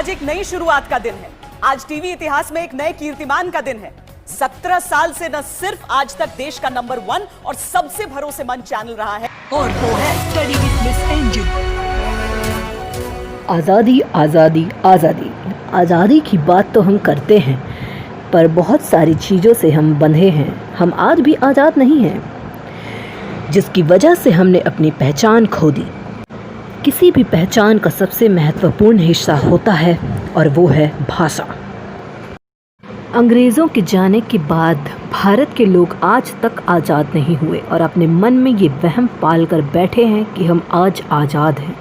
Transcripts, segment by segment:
आज एक नई शुरुआत का दिन है। आज टीवी इतिहास में एक नए कीर्तिमान का दिन है। 17 साल से न सिर्फ आज तक देश का नंबर 1 और सबसे भरोसेमंद चैनल रहा है, और वो है स्टडी विद मिस एंजल। आज़ादी आज़ादी आज़ादी आज़ादी की बात तो हम करते हैं, पर बहुत सारी चीज़ों से हम बंधे हैं। हम आज भी आज़ाद नहीं हैं, जिसकी वजह से हमने अपनी पहचान खो दी। किसी भी पहचान का सबसे महत्वपूर्ण हिस्सा होता है, और वो है भाषा। अंग्रेज़ों के जाने के बाद भारत के लोग आज तक आज़ाद नहीं हुए और अपने मन में ये वहम पाल कर बैठे हैं कि हम आज आज़ाद हैं।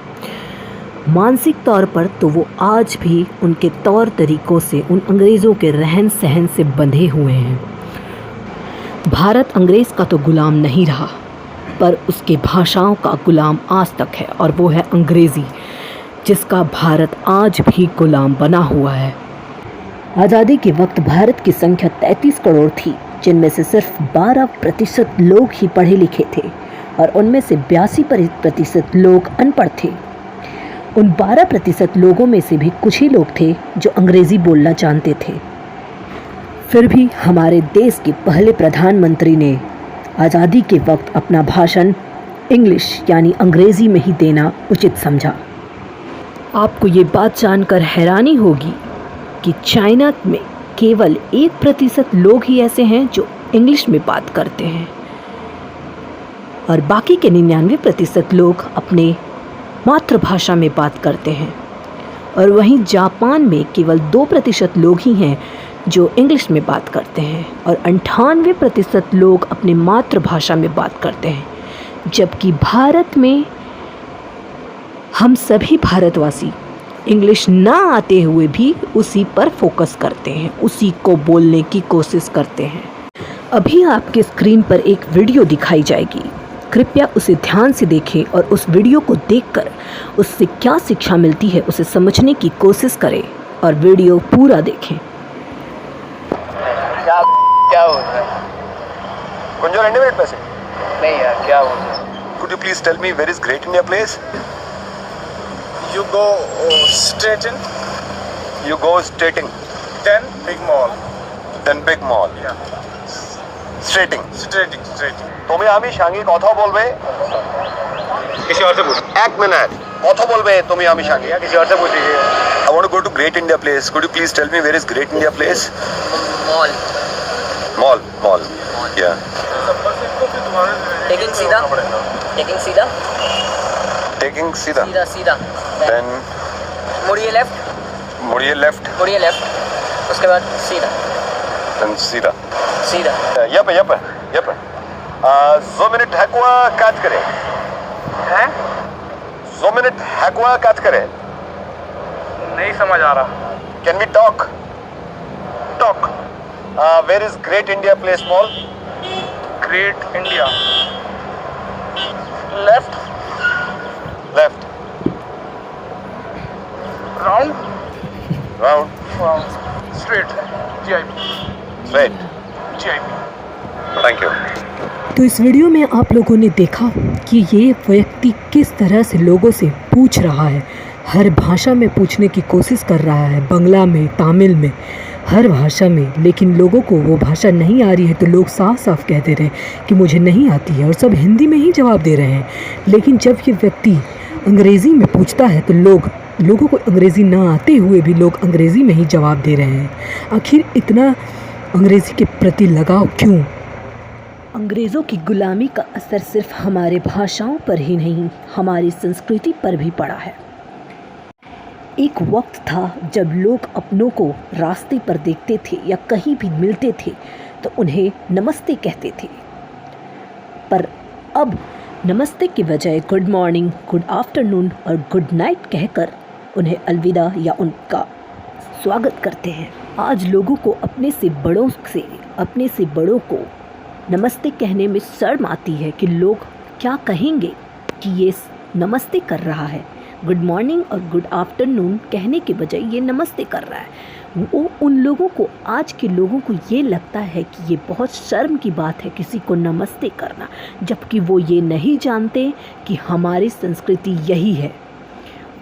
मानसिक तौर पर तो वो आज भी उनके तौर तरीक़ों से, उन अंग्रेज़ों के रहन सहन से बंधे हुए हैं। भारत अंग्रेज़ का तो ग़ुलाम नहीं रहा, पर उसके भाषाओं का ग़ुलाम आज तक है, और वो है अंग्रेज़ी, जिसका भारत आज भी ग़ुलाम बना हुआ है। आज़ादी के वक्त भारत की संख्या 33 करोड़ थी, जिनमें से सिर्फ 12% लोग ही पढ़े लिखे थे, और उनमें से 82% लोग अनपढ़ थे। उन 12% लोगों में से भी कुछ ही लोग थे जो अंग्रेज़ी बोलना जानते थे। फिर भी हमारे देश के पहले प्रधानमंत्री ने आज़ादी के वक्त अपना भाषण इंग्लिश यानी अंग्रेज़ी में ही देना उचित समझा। आपको ये बात जानकर हैरानी होगी कि चाइना में केवल 1% लोग ही ऐसे हैं जो इंग्लिश में बात करते हैं, और बाकी के 99% लोग अपने मातृभाषा में बात करते हैं। और वहीं जापान में केवल 2% लोग ही हैं जो इंग्लिश में बात करते हैं, और 98% लोग अपनी मातृभाषा में बात करते हैं। जबकि भारत में हम सभी भारतवासी इंग्लिश ना आते हुए भी उसी पर फोकस करते हैं, उसी को बोलने की कोशिश करते हैं। अभी आपके स्क्रीन पर एक वीडियो दिखाई जाएगी, कृपया उसे ध्यान से देखें और उस वीडियो को देखकर उससे क्या शिक्षा मिलती है उसे समझने की कोशिश करें, और वीडियो पूरा देखें। क्या हो रहा है? कुंजो रहने मिनट पैसे नहीं यार, क्या हो रहा है? Could you please tell me where is Great India Place? You go straight in, You go straighting, then big mall. then big mall. Yeah, Straighting. straight. তুমি আমি সাঙ্গী কথা বলবে किसी और से पूछ। 1 মিনিট কথা বলবে তুমি আমি সাঙ্গী किसी और से पूछ लीजिए। I want to go to Great India Place. Could you please tell me where is Great India Place? Mall Mall. Yeah. Taking सीधा Taking सीधा. सीधा सीधा Then मुड़िए लेफ्ट मुड़िए लेफ्ट. उसके बाद सीधा Then सीधा. सीधा Yep. So minute हैकुआ काट करे. हैं? So minute हैकुआ काट करे. नहीं समझ आ रहा। Can we talk? Where is Great India Place Mall? Great India. Left. Round. Straight. GIP. Straight. Thank you. तो इस वीडियो में आप लोगों ने देखा कि ये व्यक्ति किस तरह से लोगों से पूछ रहा है, हर भाषा में पूछने की कोशिश कर रहा है, बंगला में, तमिल में, हर भाषा में, लेकिन लोगों को वो भाषा नहीं आ रही है। तो लोग साफ साफ कह दे रहे हैं कि मुझे नहीं आती है, और सब हिंदी में ही जवाब दे रहे हैं। लेकिन जब ये व्यक्ति अंग्रेज़ी में पूछता है तो लोगों को अंग्रेज़ी ना आते हुए भी लोग अंग्रेज़ी में ही जवाब दे रहे हैं। आखिर इतना अंग्रेज़ी के प्रति लगाव क्यों? अंग्रेज़ों की गुलामी का असर सिर्फ हमारे भाषाओं पर ही नहीं, हमारी संस्कृति पर भी पड़ा है। एक वक्त था जब लोग अपनों को रास्ते पर देखते थे या कहीं भी मिलते थे तो उन्हें नमस्ते कहते थे, पर अब नमस्ते के बजाय गुड मॉर्निंग, गुड आफ्टरनून और गुड नाइट कहकर उन्हें अलविदा या उनका स्वागत करते हैं। आज लोगों को अपने से बड़ों को नमस्ते कहने में शर्म आती है कि लोग क्या कहेंगे कि ये नमस्ते कर रहा है। गुड मॉर्निंग और गुड आफ्टरनून कहने के बजाय ये नमस्ते कर रहा है। वो उन लोगों को, आज के लोगों को ये लगता है कि ये बहुत शर्म की बात है किसी को नमस्ते करना, जबकि वो ये नहीं जानते कि हमारी संस्कृति यही है।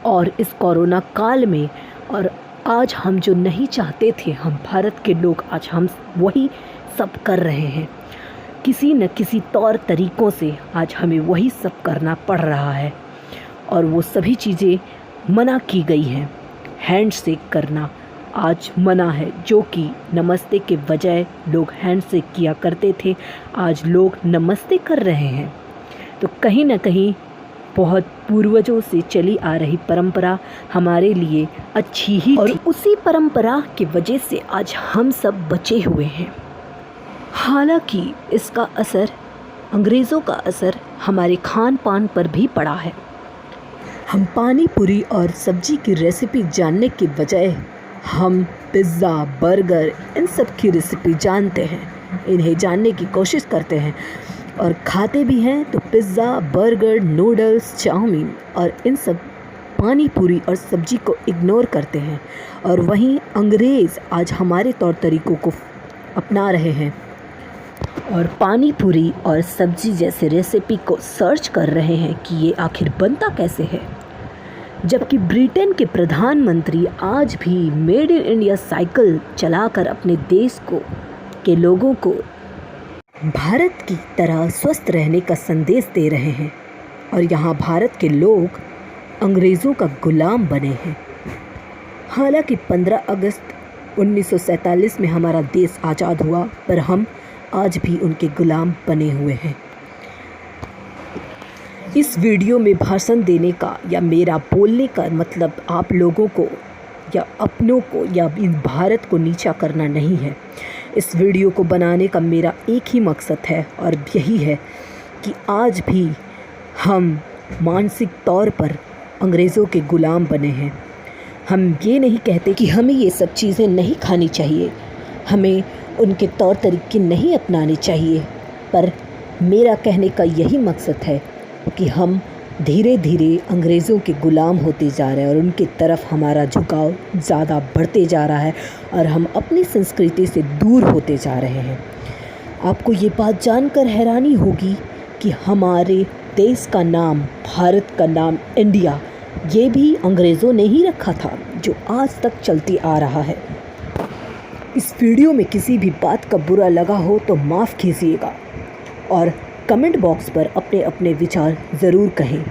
और इस कोरोना काल में और आज हम जो नहीं चाहते थे, हम भारत के लोग आज हम वही सब कर रहे हैं। किसी न किसी तौर तरीक़ों से आज हमें वही सब करना पड़ रहा है और वो सभी चीज़ें मना की गई हैं। हैंडशेक करना आज मना है, जो कि नमस्ते के बजाय लोग हैंडशेक किया करते थे, आज लोग नमस्ते कर रहे हैं। तो कहीं ना कहीं बहुत पूर्वजों से चली आ रही परंपरा हमारे लिए अच्छी ही और उसी परंपरा की वजह से आज हम सब बचे हुए हैं। हालांकि इसका असर, अंग्रेज़ों का असर हमारे खान पान पर भी पड़ा है। हम पानी पूरी और सब्जी की रेसिपी जानने के बजाय हम पिज़्ज़ा, बर्गर, इन सब की रेसिपी जानते हैं, इन्हें जानने की कोशिश करते हैं और खाते भी हैं। तो पिज़्ज़ा, बर्गर, नूडल्स, चाउमीन और इन सब पानी पूरी और सब्जी को इग्नोर करते हैं और वहीं अंग्रेज़ आज हमारे तौर तरीक़ों को अपना रहे हैं और पानी पूरी और सब्जी जैसे रेसिपी को सर्च कर रहे हैं कि ये आखिर बनता कैसे है। जबकि ब्रिटेन के प्रधानमंत्री आज भी मेड इन इंडिया साइकिल चलाकर अपने देश के लोगों को भारत की तरह स्वस्थ रहने का संदेश दे रहे हैं और यहाँ भारत के लोग अंग्रेज़ों का गुलाम बने हैं। हालांकि 15 अगस्त 1947 में हमारा देश आज़ाद हुआ, पर हम आज भी उनके गुलाम बने हुए हैं। इस वीडियो में भाषण देने का या मेरा बोलने का मतलब आप लोगों को या अपनों को या इस भारत को नीचा करना नहीं है। इस वीडियो को बनाने का मेरा एक ही मकसद है और यही है कि आज भी हम मानसिक तौर पर अंग्रेज़ों के गुलाम बने हैं। हम ये नहीं कहते कि हमें ये सब चीज़ें नहीं खानी चाहिए, हमें उनके तौर तरीके नहीं अपनाने चाहिए, पर मेरा कहने का यही मकसद है कि हम धीरे धीरे अंग्रेज़ों के गुलाम होते जा रहे हैं और उनकी तरफ हमारा झुकाव ज़्यादा बढ़ते जा रहा है और हम अपनी संस्कृति से दूर होते जा रहे हैं। आपको ये बात जानकर हैरानी होगी कि हमारे देश का नाम, भारत का नाम इंडिया, ये भी अंग्रेज़ों ने ही रखा था, जो आज तक चलती आ रहा है। इस वीडियो में किसी भी बात का बुरा लगा हो तो माफ़ कीजिएगा और कमेंट बॉक्स पर अपने अपने विचार ज़रूर कहें।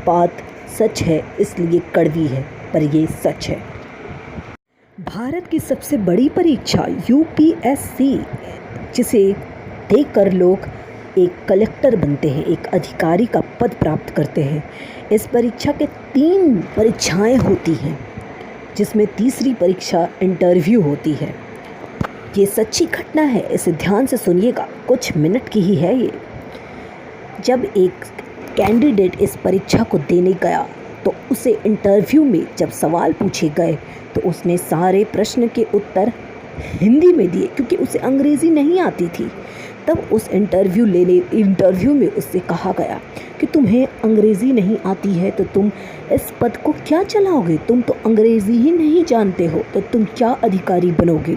बात सच है, इसलिए कड़वी है, पर ये सच है। भारत की सबसे बड़ी परीक्षा UPSC, जिसे देखकर लोग एक कलेक्टर बनते हैं, एक अधिकारी का पद प्राप्त करते हैं। इस परीक्षा के 3 परीक्षाएं होती हैं, जिसमें तीसरी परीक्षा इंटरव्यू होती है। ये सच्ची घटना है, इसे ध्यान से सुनिएगा, कुछ मिनट की ही है ये। जब एक कैंडिडेट इस परीक्षा को देने गया तो उसे इंटरव्यू में जब सवाल पूछे गए तो उसने सारे प्रश्न के उत्तर हिंदी में दिए, क्योंकि उसे अंग्रेज़ी नहीं आती थी। तब उस इंटरव्यू में उससे कहा गया कि तुम्हें अंग्रेज़ी नहीं आती है तो तुम इस पद को क्या चलाओगे, तुम तो अंग्रेज़ी ही नहीं जानते हो, तो तुम क्या अधिकारी बनोगे।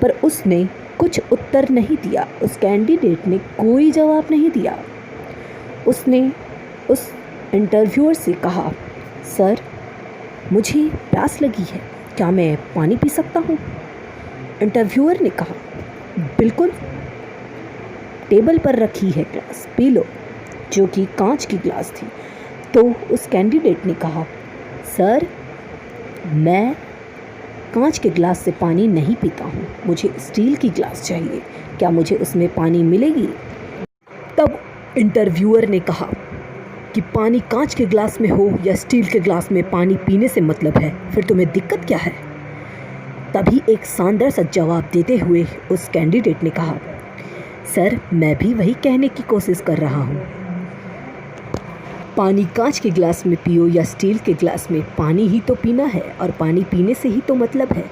पर उसने कुछ उत्तर नहीं दिया, उस कैंडिडेट ने कोई जवाब नहीं दिया। उसने उस इंटरव्यूअर से कहा, सर मुझे प्यास लगी है, क्या मैं पानी पी सकता हूँ। इंटरव्यूअर ने कहा, बिल्कुल, टेबल पर रखी है ग्लास, पी लो, जो कि कांच की ग्लास थी। तो उस कैंडिडेट ने कहा, सर मैं कांच के ग्लास से पानी नहीं पीता हूँ, मुझे स्टील की ग्लास चाहिए, क्या मुझे उसमें पानी मिलेगी। तब इंटरव्यूअर ने कहा कि पानी कांच के ग्लास में हो या स्टील के ग्लास में, पानी पीने से मतलब है, फिर तुम्हें दिक्कत क्या है। तभी एक शानदार सा जवाब देते हुए उस कैंडिडेट ने कहा, सर मैं भी वही कहने की कोशिश कर रहा हूँ, पानी कांच के ग्लास में पियो या स्टील के ग्लास में, पानी ही तो पीना है और पानी पीने से ही तो मतलब है।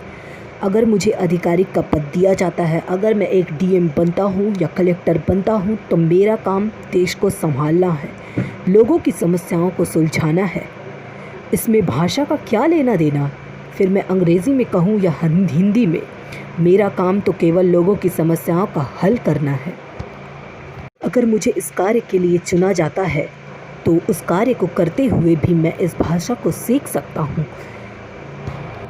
अगर मुझे अधिकारी का पद दिया जाता है, अगर मैं एक DM बनता हूँ या कलेक्टर बनता हूँ, तो मेरा काम देश को संभालना है, लोगों की समस्याओं को सुलझाना है। इसमें भाषा का क्या लेना देना, फिर मैं अंग्रेज़ी में कहूँ या हिंदी में, मेरा काम तो केवल लोगों की समस्याओं का हल करना है। अगर मुझे इस कार्य के लिए चुना जाता है तो उस कार्य को करते हुए भी मैं इस भाषा को सीख सकता हूँ।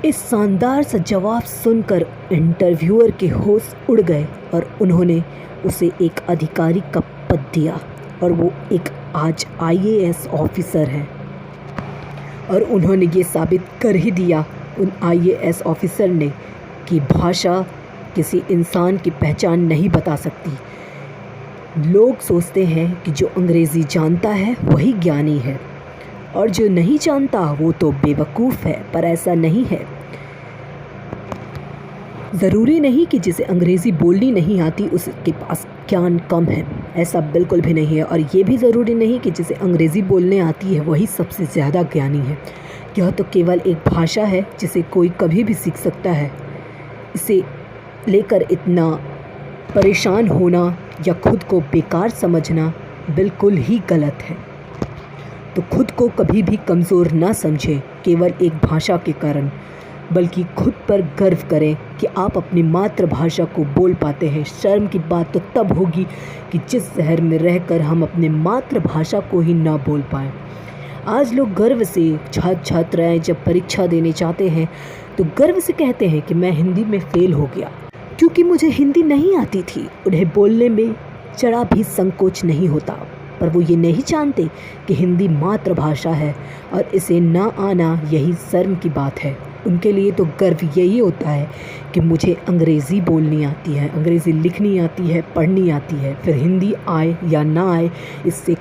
इस शानदार सा जवाब सुनकर इंटरव्यूअर के होश उड़ गए और उन्होंने उसे एक अधिकारी का पद दिया और वो एक आज IAS ऑफिसर है। और उन्होंने ये साबित कर ही दिया उन IAS ऑफिसर ने कि भाषा किसी इंसान की पहचान नहीं बता सकती। लोग सोचते हैं कि जो अंग्रेज़ी जानता है वही ज्ञानी है और जो नहीं जानता वो तो बेवकूफ़ है, पर ऐसा नहीं है। ज़रूरी नहीं कि जिसे अंग्रेज़ी बोलनी नहीं आती उसके पास ज्ञान कम है, ऐसा बिल्कुल भी नहीं है। और ये भी ज़रूरी नहीं कि जिसे अंग्रेज़ी बोलने आती है वही सबसे ज़्यादा ज्ञानी है। यह तो केवल एक भाषा है जिसे कोई कभी भी सीख सकता है। इसे लेकर इतना परेशान होना या खुद को बेकार समझना बिल्कुल ही गलत है। तो खुद को कभी भी कमज़ोर ना समझें केवल एक भाषा के कारण, बल्कि खुद पर गर्व करें कि आप अपनी मातृभाषा को बोल पाते हैं। शर्म की बात तो तब होगी कि जिस शहर में रहकर हम अपने मातृभाषा को ही ना बोल पाएँ। आज लोग गर्व से छात्राएँ जब परीक्षा देने जाते हैं तो गर्व से कहते हैं कि मैं हिंदी में फ़ेल हो गया क्योंकि मुझे हिंदी नहीं आती थी। उन्हें बोलने में जरा भी संकोच नहीं होता, पर वो ये नहीं जानते कि हिंदी मातृभाषा है और इसे ना आना यही शर्म की बात है। उनके लिए तो गर्व यही होता है कि मुझे अंग्रेज़ी बोलनी आती है, अंग्रेज़ी लिखनी आती है, पढ़नी आती है। फिर हिंदी आए या ना आए इससे